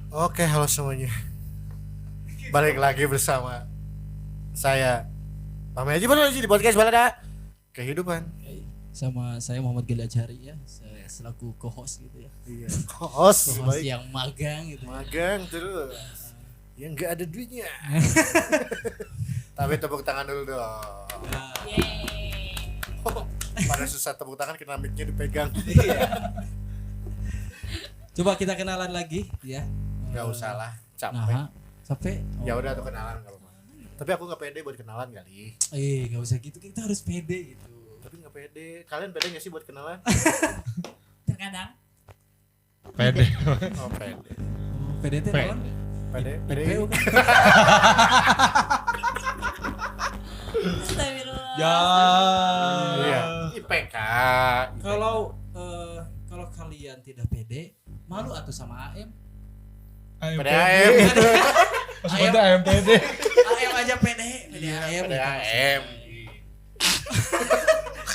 Oke, halo semuanya. Balik lagi bersama saya Pame Haji Baru di podcast Balada Kehidupan. Sama saya Muhammad Gali Ajari ya, saya selaku co-host gitu ya. Iya. Host Co-host baik. yang magang gitu. Magang terus. Yang enggak ada duitnya. Tapi tepuk tangan dulu dong. Pada susah tepuk tangan kena mic-nya dipegang. Coba kita kenalan lagi ya. Enggak usah lah, capek. Nah, capek. Ya udah tuh kenalan enggak apa-apa. Tapi aku enggak pede buat kenalan kali. Enggak usah gitu, kita harus pede gitu. Tapi enggak pede. Kalian pede enggak sih buat kenalan? Terkadang Pede. Oh, pede. Pede teh Pede. naon? Pede. PU kan? astagfirullah. Ya. Iya. IPK. Kalau kalian tidak pede, malu atuh sama AM. Pede AM. Maksudnya ayam pede. AM aja pede, pede AM. Pede AM.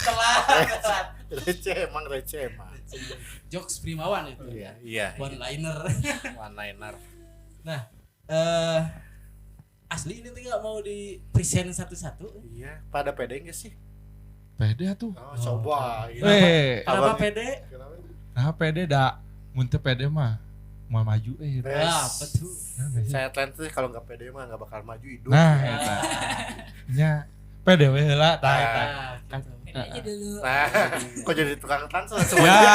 Telat. Receh emang. Jokes Primawan itu. Iya. One liner. One liner. Nah, asli ini tuh nggak mau di present satu-satu. Iya, pada pede enggak sih? Pede tuh. Oh, coba. Kenapa Abang- pede? Kenapa? Nah pede dah. Muntah pede mah mau maju gitu. Ah, betul. Nah, nggak sih? Saya tren tuh kalau nggak pede mah nggak bakal maju hidup. Nah, eta. Nya pede we heula tah eta. Nah, gitu. Pede aja dulu. Nah, kok jadi tukang translate Ya. semuanya?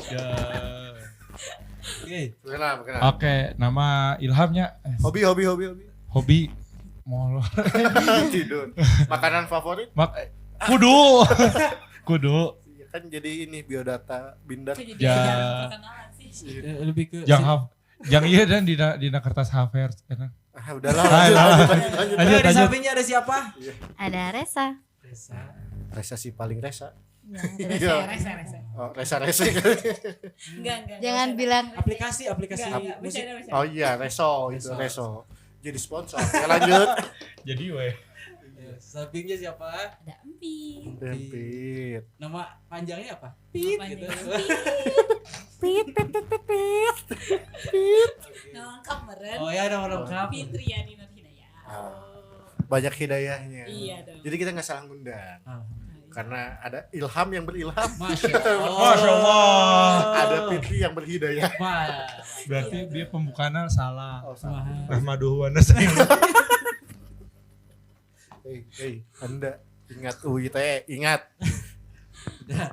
Ya. Oke. Kenapa? Oke, nama Ilhamnya Hobi. hobi molor. Tidur. Makanan favorit? Kudu. Kudu. Iya kan jadi ini biodata bindar. Kok jadi Ya. jarang perkenalan sih? Lebih ke Jang iya dan dina kertas haver enak. Ah, udahlah. Ayo, Lanjut. Di lanjut. sampingnya ada siapa? Ada Resa. Resa. Resa sih paling resa. Ya, Iya. Rese. Oh, resa. Enggak. Jangan bilang Aplikasi Enggak, musik. bercanda. Oh iya, Reso itu Reso. Jadi sponsor. Ya lanjut. Jadi we. Ya, sampingnya siapa? Ada Empi. Dempit. Nama panjangnya apa? Pit Apa gitu. nih? Nama lengkap meren. Oh ya, nama lengkap. Fitriani Nur Hidayah. Banyak hidayahnya. Iya dong. Jadi kita nggak salah ngundang. Ah, Karena ada ilham yang berilham, Masya Allah. Masya Allah. ada Fitri yang berhidayah. Berarti dia pembukaannya salah. Oh, salah. Rahmaduhu wa nasta'in. Hei, Anda ingat teh, ingat. Udah.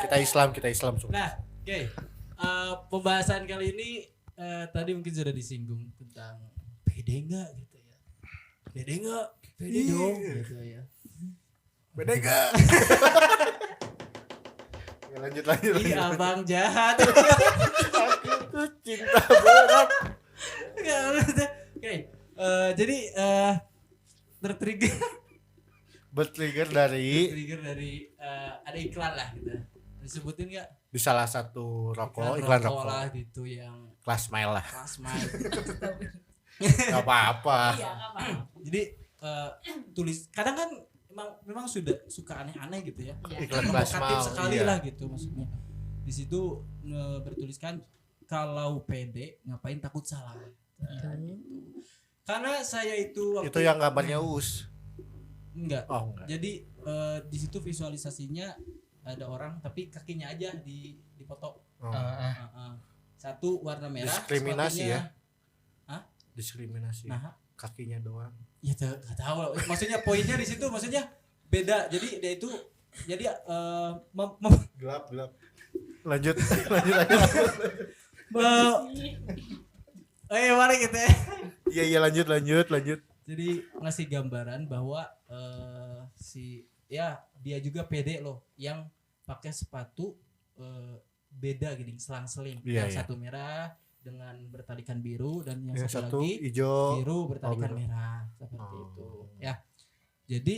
Kita Islam semua. Nah, oke. Pembahasan kali ini tadi mungkin sudah disinggung tentang pede enggak gitu ya. Pede enggak? Pede dong gitu ya. Beda gak? Ya, lanjut. Ih, abang jahat. Aku tuh cinta berat. Enggak, oke. Jadi Bertrigger dari trigger dari ada iklan lah gitu. Disebutin enggak? di salah satu iklan rokok. lah gitu yang Kelas Smile lah. kelas main. Gak apa-apa. Iya, apa? Jadi tulis kadang kan memang sudah suka aneh-aneh gitu ya. Iklan Kelas Provokatif Smile. sekali Iya. lah gitu maksudnya. Di situ bertuliskan kalau pede ngapain takut salah. Nah, gitu. Karena saya itu Itu yang gambarnya Us. enggak. Oh, enggak. Jadi di situ visualisasinya ada orang tapi kakinya aja dipoto. Oh. Satu warna merah. Diskriminasi sepatunya- ya. Diskriminasi. Nah, Kakinya doang. ya nggak tahu. Maksudnya poinnya di situ maksudnya beda. Jadi dia itu jadi Gelap. Lanjut. mari kita. Iya lanjut. Jadi ngasih gambaran bahwa dia juga pede loh yang pakai sepatu beda gini selang-seling. Iya, Yang iya. satu merah dengan bertalikan biru dan yang Yang satu satu lagi hijau. biru bertalikan biru. merah seperti Oh. itu. Ya. Jadi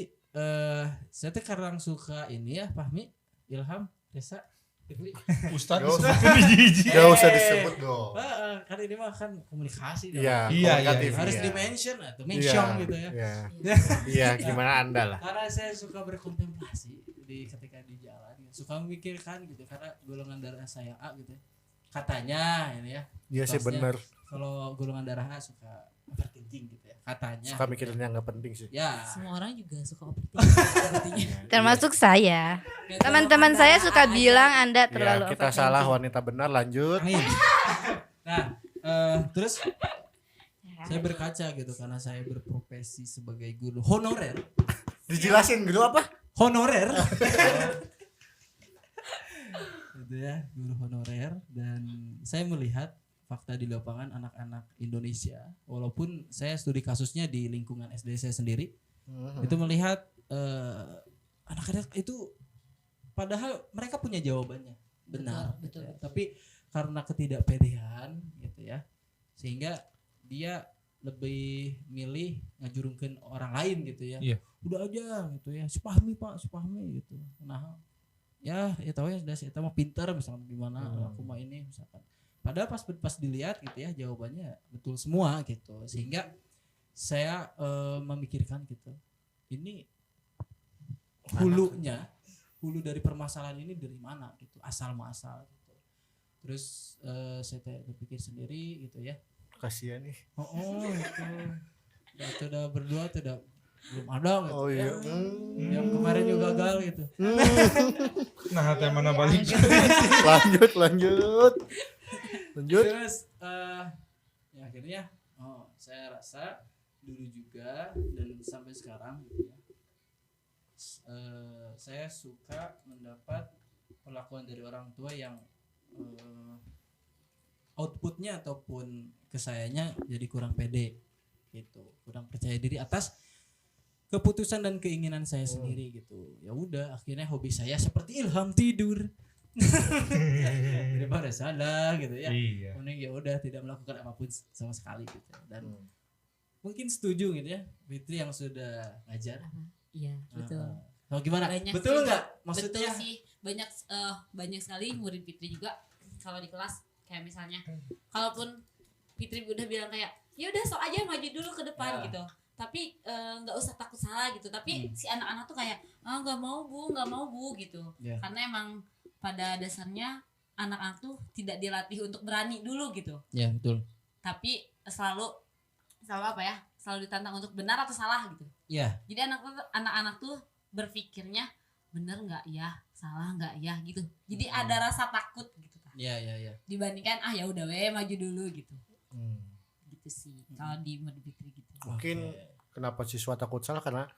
saya tuh kadang suka ini ya Fahmi, Ilham, Resa, Fitri. Ustaz Gak usah. sebutin jijik. Gak usah disebut dong. Kan ini mah kan komunikasi dong. Iya, Iya, komunikatif, iya. Harus iya. di-mention atau mention gitu ya. Iya. Iya, gimana Anda lah. Karena saya suka berkontemplasi ketika di jalan, suka memikirkan gitu karena golongan darah saya A gitu. Ya. katanya ini ya. Iya sih Mitosnya, bener. Kalau golongan darah A suka overthinking gitu ya. Katanya. Suka mikirin yang nggak penting sih. Ya. Semua orang juga suka overthinking sepertinya. Termasuk saya. Gak Teman-teman golongan saya darah suka aja. bilang Anda Ya, terlalu kita overthinking. salah, wanita benar, lanjut. Amin. Nah, terus saya berkaca gitu karena saya berprofesi sebagai guru honorer. Dijelasin dulu apa? Honorer. Gitu ya, guru honorer, dan saya melihat fakta di lapangan anak-anak Indonesia, walaupun saya studi kasusnya di lingkungan SD saya sendiri, itu melihat anak-anak itu padahal mereka punya jawabannya benar, Betul, gitu ya. betul. Tapi karena ketidakpedean gitu ya, sehingga dia lebih milih ngajurungkeun orang lain gitu ya. Iya. Udah aja gitu ya, sepahmi Pak, sepahmi gitu. Nah, ya tahu ya sudah saya mah pintar misalkan gimana aku mah ini misalkan. Padahal pas dilihat gitu ya jawabannya betul semua gitu. Sehingga saya memikirkan gitu. Ini hulu dari permasalahan ini dari mana gitu, asal muasal gitu. Terus saya berpikir sendiri gitu ya. Kasihan nih. Oh gitu. Udah berdua tidak belum ada gitu. Oh iya. Yang kemarin juga gagal gitu. Nah, teh mana balik. Lanjut. Terus ya akhirnya saya rasa dulu juga dan sampai sekarang gitu ya. Saya suka mendapat perlakuan dari orang tua yang outputnya ataupun kesayanya jadi kurang pede gitu, kurang percaya diri atas keputusan dan keinginan saya sendiri gitu. Ya udah akhirnya hobi saya seperti ilham tidur. Daripada salah gitu ya. Iya. Mending ya udah tidak melakukan apapun sama sekali gitu. Dan mungkin setuju gitu ya Fitri yang sudah ngajar. Iya, betul. Oh, gimana? Banyak Betul sih. nggak? Maksudnya Betul sih, banyak sekali murid Fitri juga kalau di kelas kayak misalnya kalaupun Fitri udah bilang kayak ya udah sok aja maju dulu ke depan Ya. gitu, tapi nggak usah takut salah gitu, tapi si anak-anak tuh kayak nggak mau bu gitu. Ya. Karena emang pada dasarnya anak-anak tuh tidak dilatih untuk berani dulu gitu, ya betul. tapi selalu apa ya, selalu ditantang untuk benar atau salah gitu. Ya. Jadi anak-anak tuh berpikirnya bener nggak ya, salah nggak ya gitu. Jadi ada rasa takut gitu kan. Ya. Dibandingkan ya udah maju dulu gitu. Gitu sih. Kalau di Murid Fitri gitu. Mungkin kenapa siswa takut salah karena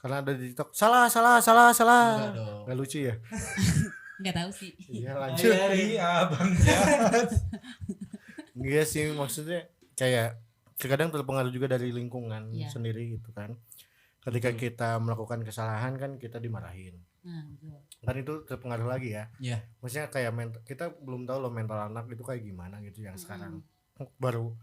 ada di TikTok salah. Enggak dong. Gak lucu ya? Nggak tahu sih. Iya lanjut. Iya, Bang. Iya sih maksudnya kayak terkadang terpengaruh juga dari lingkungan Iya. sendiri gitu kan. Ketika kita melakukan kesalahan kan kita dimarahin. Nah, betul. Kan itu terpengaruh lagi ya. Iya. Maksudnya kayak kita belum tahu loh mental anak itu kayak gimana gitu yang sekarang. Baru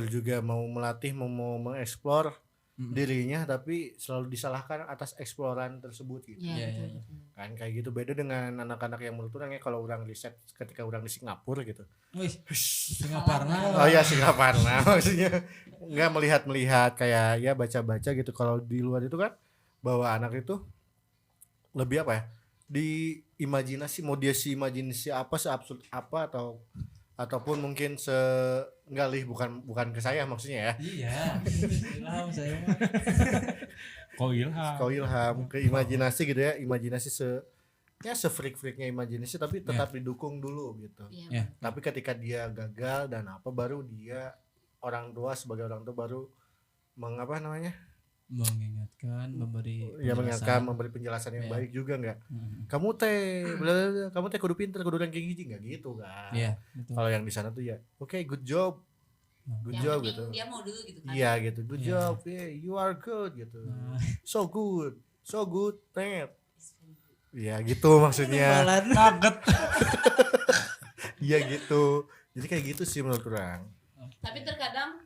juga mau melatih mau mengeksplor dirinya tapi selalu disalahkan atas eksploran tersebut gitu. Iya, Iya, betul, iya. betul. Kan kayak gitu beda dengan anak-anak yang menurut orang ya kalau orang riset ketika orang di Singapura gitu. Wih, Singaparna. Oh ya Singapura maksudnya nggak melihat kayak ya baca-baca gitu. Kalau di luar itu kan bahwa anak itu lebih apa ya di imajinasi, mau dia si imajinasi apa seabsurd apa ataupun mungkin galih bukan ke saya maksudnya ya. Iya. Ilham saya. Kau ilham ke imajinasi gitu ya, imajinasi se-freak-freaknya imajinasi tapi tetap didukung dulu gitu. Iya. Ya. Tapi ketika dia gagal dan apa baru dia sebagai orang tua baru Mengingatkan, memberi ya mengingatkan, penjelasan. memberi penjelasan yang Iya. baik juga nggak. Hmm. Kamu teh kudu pinter, kudu ranking hiji nggak gitu kan. Iya, betul. Kalau yang di sana tuh ya, oke good job Yang job penting gitu. dia mau dulu gitu kan. Iya gitu, good Iya. job, yeah, you are good gitu. Nah. So good, Ted. Iya gitu maksudnya. Kaget. Iya gitu. Jadi kayak gitu sih menurut orang. Tapi terkadang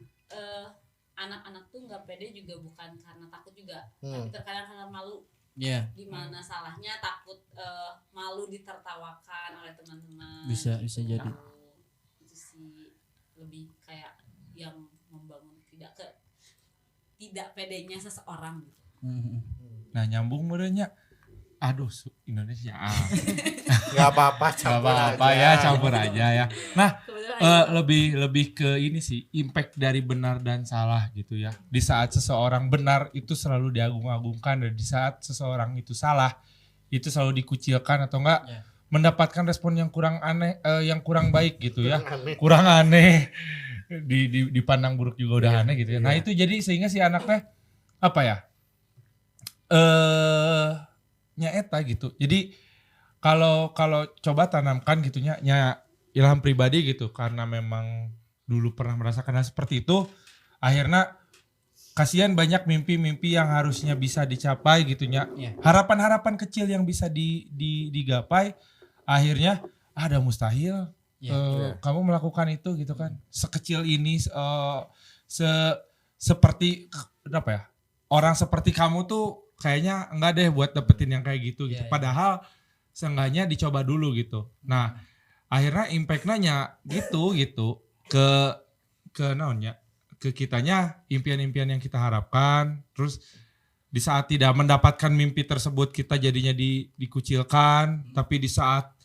anak-anak tuh nggak pede juga bukan karena takut juga, tapi terkadang karena malu. Iya, Di mana salahnya takut malu ditertawakan oleh teman-teman. bisa jadi. Itu sih lebih kayak yang membangun tidak pedenya seseorang gitu. Hmm. Nah, nyambung merenya. Aduh, Indonesia. Nggak apa-apa, Gak campur apa-apa aja. ya, campur aja ya. Nah, Kebetulan lebih ke ini sih, impact dari benar dan salah gitu ya. Di saat seseorang benar itu selalu diagung-agungkan, dan di saat seseorang itu salah itu selalu dikucilkan atau enggak Ya. mendapatkan respon yang kurang aneh, yang kurang baik gitu ya. Aneh. Kurang aneh. Dipandang buruk juga udah aneh gitu ya. Nah, Iya. itu jadi sehingga si anaknya apa ya? Nyaeta gitu. Jadi kalau coba tanamkan gitunya nya ilham pribadi gitu, karena memang dulu pernah merasakan hal seperti itu, akhirnya kasihan banyak mimpi-mimpi yang harusnya bisa dicapai gitunya. Iya. Harapan-harapan kecil yang bisa digapai akhirnya ada mustahil. Iya. Kamu melakukan itu gitu kan. Sekecil ini seperti apa ya? Orang seperti kamu tuh kayaknya enggak deh buat dapetin yang kayak gitu gitu. Iya, iya. Padahal seenggaknya dicoba dulu gitu. Nah, akhirnya impact-nya gitu ke naonnya, ke kitanya, impian-impian yang kita harapkan. Terus di saat tidak mendapatkan mimpi tersebut kita jadinya dikucilkan, tapi di saat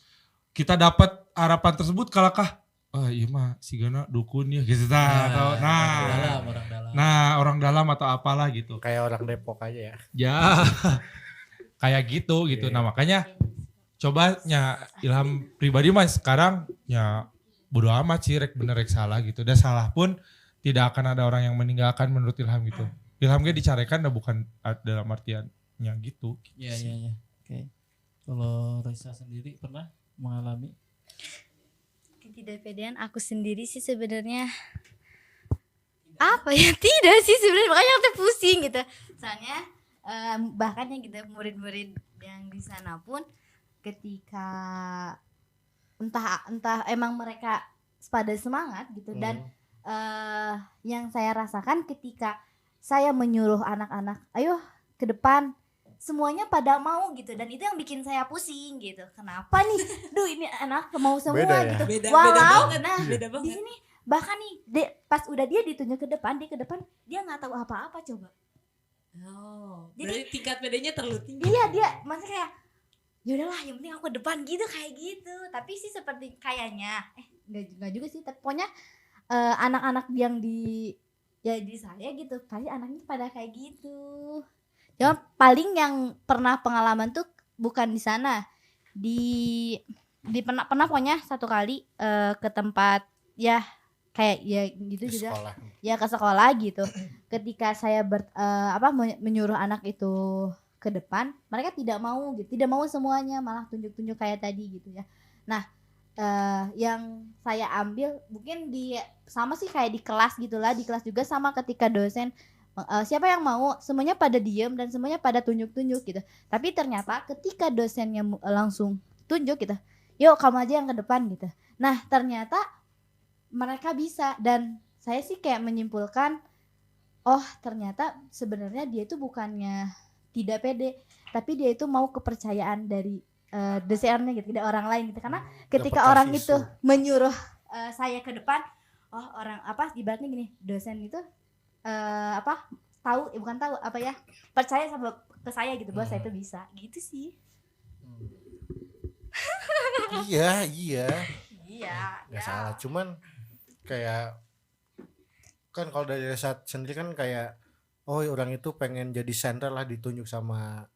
kita dapat harapan tersebut kalahkah, oh iya mah si Gana dukun ya gitu atau orang dalam atau apalah gitu. Kayak orang Depok aja ya. Ya kayak gitu. Nah makanya coba ilham pribadi mah sekarang ya bodo amat sih, rek bener rek salah gitu. Dan salah pun tidak akan ada orang yang meninggalkan menurut ilham gitu. Ilhamnya dicarikan dan bukan dalam artiannya gitu. Iya. Oke. Kalau Reza sendiri pernah mengalami? Ketidakpedean aku sendiri sih sebenarnya apa ya, tidak sih sebenarnya, makanya aku tuh pusing gitu. Soalnya bahkan yang gitu murid-murid yang di sana pun ketika entah emang mereka pada semangat gitu, dan yang saya rasakan ketika saya menyuruh anak-anak ayo ke depan, semuanya pada mau gitu, dan itu yang bikin saya pusing gitu. Kenapa nih? Duh, ini anak mau semua Beda ya? gitu. Beda Walau banget. nah Beda di banget. sini bahkan nih pas udah dia ditunjuk ke depan, dia nggak tahu apa-apa coba. Oh, Jadi- berarti tingkat bedanya terlalu tinggi. Iya, dia maksudnya kayak ya udahlah yang penting aku ke depan gitu, kayak gitu. Tapi sih seperti kayaknya enggak juga sih, tapi pokoknya anak-anak yang di saya gitu pasti anaknya pada kayak gitu. Cuma paling yang pernah pengalaman tuh bukan di sana, di pernah pokoknya satu kali ke tempat ya kayak ya gitu Di juga sekolah. ya, ke sekolah gitu. Ketika saya menyuruh anak itu ke depan, mereka tidak mau gitu, tidak mau semuanya, malah tunjuk-tunjuk kayak tadi gitu ya. Nah, yang saya ambil mungkin sama sih kayak di kelas gitulah, di kelas juga sama, ketika dosen siapa yang mau, semuanya pada diem dan semuanya pada tunjuk-tunjuk gitu. Tapi ternyata ketika dosennya langsung tunjuk gitu, yuk kamu aja yang ke depan gitu. Nah ternyata mereka bisa, dan saya sih kayak menyimpulkan, oh ternyata sebenarnya dia itu bukannya tidak pede, tapi dia itu mau kepercayaan dari dosennya gitu, tidak orang lain gitu. Karena ketika Dapat orang kasih itu su. menyuruh saya ke depan, oh orang ibaratnya gini, dosen itu bukan tahu apa ya, percaya sama ke saya gitu bahwa saya itu bisa gitu sih. Iya. Iya. Nggak salah, cuman kayak kan kalau dari Resa sendiri kan kayak oh orang itu pengen jadi center lah, ditunjuk sama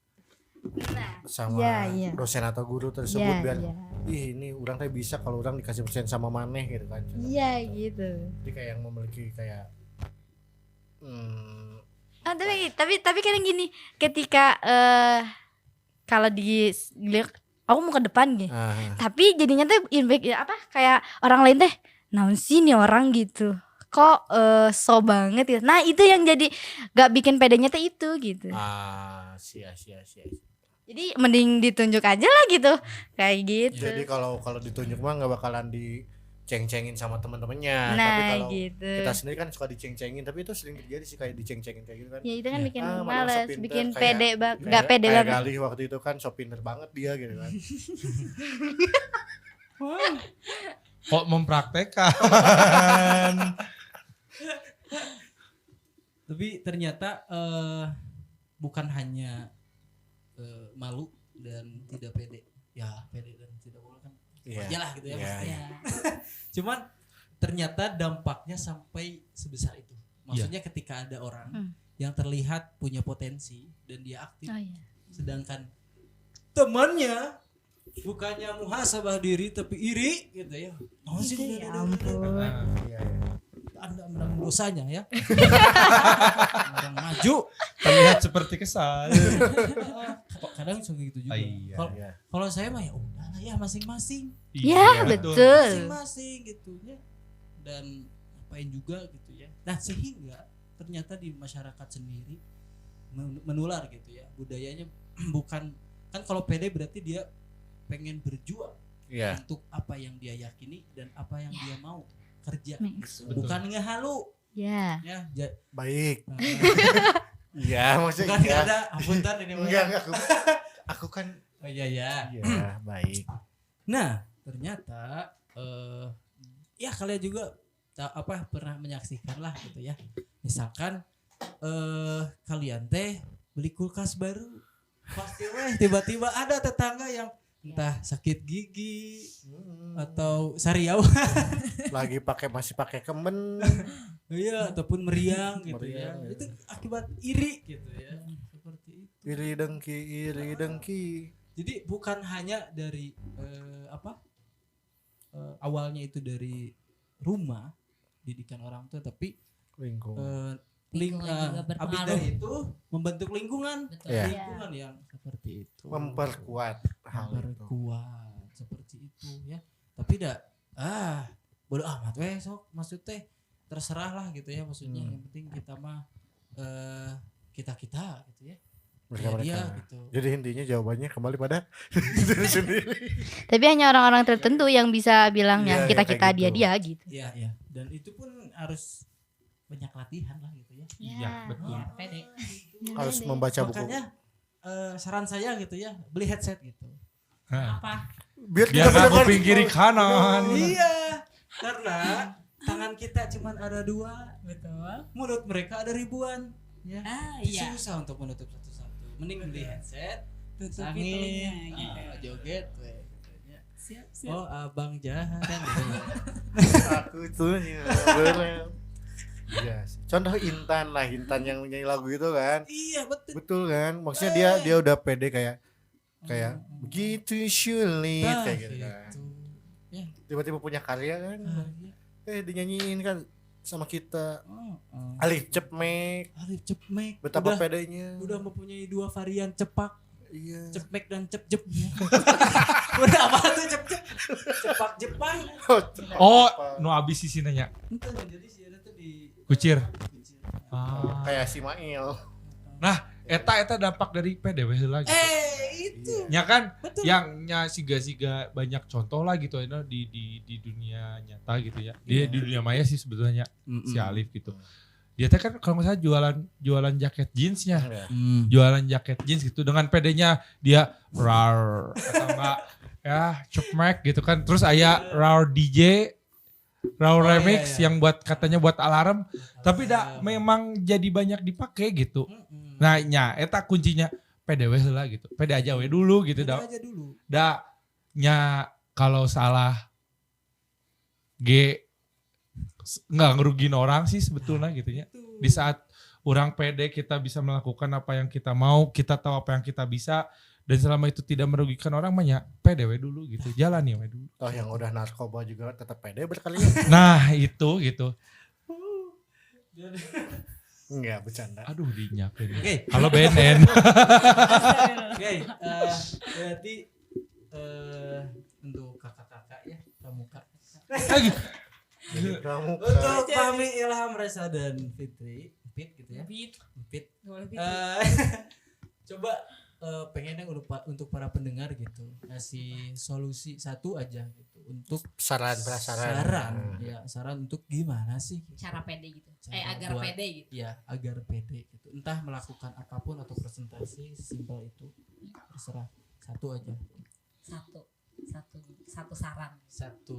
Iya. dosen atau guru tersebut Iya, biar iya. ih ini orang teh bisa kalau orang dikasih persen sama maneh gitu kan. Iya gitu. Jadi kayak yang memiliki kayak Tapi kadang gini, ketika kalau aku mau ke depan gitu, tapi jadinya tuh impact kayak orang lain teh naon sih nih orang gitu, kok so banget gitu. Nah itu yang jadi gak bikin pedenya tuh itu gitu. sia. Jadi mending ditunjuk aja lah gitu, kayak gitu. Jadi kalau ditunjuk mah nggak bakalan diceng-cengin sama teman-temannya. Tapi Nah kalau gitu. kita sendiri kan suka diceng-cengin, tapi itu sering terjadi sih kayak diceng-cengin kayak gitu kan. Ya itu kan bikin malah males, so pinter, bikin kayak- pede banget, Kayak- gak pede kayak banget. Galih waktu itu kan so pinter banget dia gitu kan. Kok mempraktekkan? Tapi ternyata bukan hanya malu dan tidak pede. Ya pede dan tidak boleh kan Iya. aja lah gitu ya Iya, maksudnya. Ya. Cuman ternyata dampaknya sampai sebesar itu. Maksudnya ketika ada orang yang terlihat punya potensi dan dia aktif, Oh iya. sedangkan temannya bukannya muhasabah diri tapi iri gitu ya. Oh sih Ya ampun. Iya, iya. Anda menanggung dosanya ya. Orang maju. Terlihat seperti kesal. Kadang suka gitu juga. Iya, Kalau iya. kalau saya mah ya udah lah ya masing-masing. Ya, betul. betul. Masing-masing gitu ya. Dan ngapain juga gitu ya. Nah, sehingga ternyata di masyarakat sendiri menular gitu ya. Budayanya bukan kan kalau PD berarti dia pengen berjuang Iya. untuk apa yang dia yakini dan apa yang dia mau kerja. Mix. Gitu. Bukan ngehalu Ya. ya. Baik. Iya, maksudnya Bukan iya. ada apunten ini mah. Enggak aku kan Oh iya ya. iya, baik. Nah, ternyata ya kalian juga pernah menyaksikan lah gitu ya. Misalkan kalian teh beli kulkas baru, pasti tiba-tiba ada tetangga yang entah sakit gigi atau sariawan, Lagi masih pakai kemen. iya ataupun meriang gitu ya. Meriang, ya. Itu akibat iri gitu ya. Seperti itu. Iri dengki. Jadi bukan hanya dari awalnya itu dari rumah didikan orang tua, tapi Lingkungan. Lingkungan juga berpengaruh. abis dari itu membentuk lingkungan, Betul. Iya. lingkungan yang seperti itu, Memperkuat hal itu. memperkuat seperti itu ya. Tapi bodo amat weh sok, maksud teh terserah lah gitu ya, maksudnya yang penting kita mah kita gitu ya. Mereka Dia gitu. Jadi intinya jawabannya kembali pada diri sendiri. Tapi hanya orang-orang tertentu yang bisa bilang Iya, ya kita kayak kita gitu. dia gitu. Iya, iya. Dan itu pun harus banyak latihan lah gitu ya. Iya, betul. Ya, pede. Harus membaca buku. Makanya saran saya gitu ya, beli headset gitu. Hah. Apa? Biar Biar tidak nggak mendengar kuping kiri kanan. Iya, karena tangan kita cuma ada 2, Betul. mulut mereka ada ribuan. Ya. Iya. Susah untuk menutup satu-satu. Mending beli headset, Tutupi angin, telinganya, gitu. joget, weh, gitu ya. Siap, siap. Oh abang jahat kan gitu. Aku tuh bener. Iya sih. Contoh Intan yang nyanyi lagu itu kan. Iya betul. Betul kan? Maksudnya dia udah pede kayak begitu sulit Nah, kayak gitu kan. gitu. Ya. Tiba-tiba punya karya kan. Iya. Dinyanyiin kan sama kita. Oh. Alif Cepmek. Arif Cepmek. Betapa udah, pedenya. udah mempunyai 2 varian cepak, Iya. Cepmek dan Cepjep. Udah apa tuh Cepjep? Cepak Jepang. Oh, nu abis sih nanya. Itu jadi sih ada tuh di Kucir. Kucir. Ah. Kayak si Mail. Nah, eta dampak dari PDW heula gitu. Itu. Ya kan, Betul. yang siga banyak contoh lah gitu ya di dunia nyata gitu ya. Di dunia maya sih sebetulnya si Alif gitu. Dia teh kan kalau nggak salah jualan jaket jeansnya. Jualan jaket jeans gitu dengan PD-nya dia rar atau enggak ya Cepmek gitu kan. Terus aya rar DJ Raw remix iya. yang katanya buat alarm, tapi memang jadi banyak dipakai gitu. Nah, eta kuncinya pede we heula gitu. Pede aja we dulu gitu Pede aja dulu. Kalau salah nggak ngerugiin orang sih sebetulnya gitu ya. Di saat orang pede kita bisa melakukan apa yang kita mau, kita tahu apa yang kita bisa, dan selama itu tidak merugikan orang banyak pede we dulu gitu, jalani we dulu. Toh yang udah narkoba juga tetap pede berkali ya. Nah itu gitu. Enggak bercanda. Aduh dinyapin. Oke. Halo BNN. Oke, berarti untuk kakak-kakak ya, pramuka. Kamu Untuk Fahmi, Ilham, Reza dan Fitri, Fit gitu ya. Fit. Fit. Boleh Fit. Coba pengennya untuk para pendengar gitu ngasih solusi satu aja gitu untuk saran. saran untuk gimana sih Cara pede gitu. Cara Agar buat- pede gitu. ya agar pede gitu, entah melakukan apapun atau presentasi simpel itu terserah, satu aja, Satu saran. satu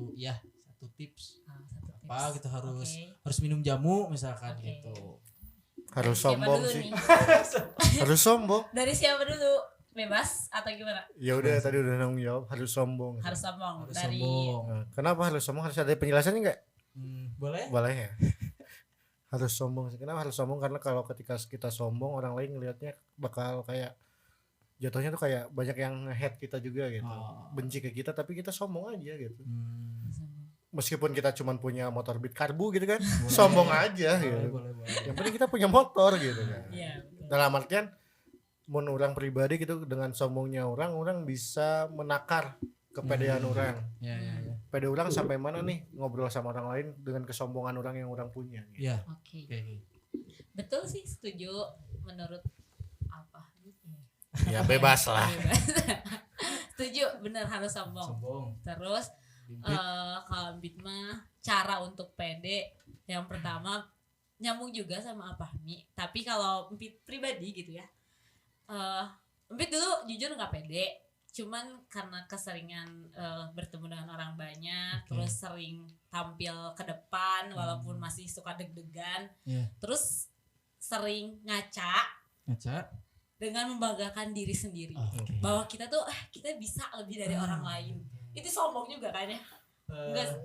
tips Satu tips. apa gitu, Oke. harus minum jamu misalkan Oke. gitu. Harus Siapa sombong dulu sih. nih? Harus sombong. Dari siapa dulu? bebas atau gimana? Ya udah tadi udah nanggung jawab harus sombong. Harus sombong Harus dari sombong. Nah, kenapa harus sombong? Harus ada penjelasannya enggak? Boleh? Boleh ya. Harus sombong. Kenapa harus sombong? Karena kalau ketika kita sombong orang lain ngelihatnya bakal kayak jatuhnya tuh kayak banyak yang hate kita juga gitu. Oh. Benci ke kita tapi kita sombong aja gitu. Hmm. Meskipun kita cuman punya motor beat karbu gitu kan, sombong aja gitu. Boleh. Yang penting kita punya motor gitu kan. Iya, betul. Dalam artian mun orang pribadi gitu dengan sombongnya orang bisa menakar kepedean orang. Ya. Pede orang sampai mana nih ngobrol sama orang lain dengan kesombongan orang yang orang punya gitu. Ya. Oke. Oke. Betul sih, setuju. Menurut apa? Ya bebas lah. Setuju, bener harus sombong. Sombong. Terus kalau Mbit mah cara untuk pede yang pertama nyambung juga sama apa Mi. Tapi kalau Mbit pribadi gitu ya, Mbit dulu jujur nggak pede. Cuman karena keseringan bertemu dengan orang banyak, terus sering tampil ke depan walaupun masih suka deg-degan, Iya. terus sering ngaca Ngaca. dengan membanggakan diri sendiri Oke. bahwa kita tuh kita bisa lebih dari orang lain. Itu sombong juga kan ya?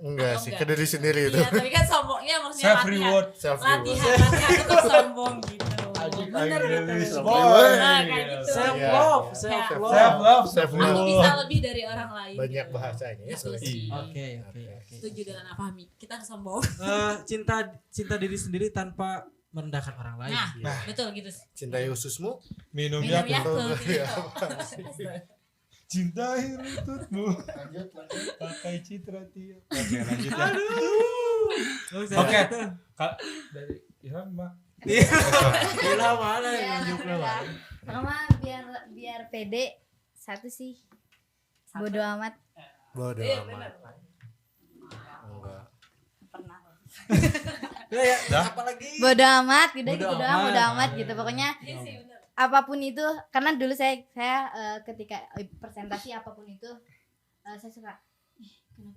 Enggak sih, ke diri sendiri itu. Iya, tapi kan sombongnya maksudnya Self latihan. reward. Self reward. Latihan itu sombong gitu. Bener gitu. Boy. Nah, kayak gitu. Self Iya, love, iya. self Self love. Self love, Self Aku love. bisa lebih dari orang lain. Banyak gitu. bahasanya ya Itu soalnya. sih. Oke. Setuju dengan apa Mi? Kita sombong. Cinta diri sendiri tanpa merendahkan orang lain. Nah, Iya. betul gitu. Cintai ususmu. Minum Minum ya. Yakult. Iya. Cintai lututmu. Lanjut. Pakai citra tiap. Oke, lanjut ya. Oke. Dari Ilham, Mbak. Gila mana Ya, yang nunjuk lo, Pak? Sama biar pede satu sih. Bodo amat. Bodoh Iya, amat. benar. Enggak. Pernah. Ya, Dah. apalagi? Bodo amat, udah Bodo gitu doang, amat. bodo amat gitu. Pokoknya Iya sih benar. apapun itu, karena dulu saya ketika presentasi apapun itu saya suka, kenapa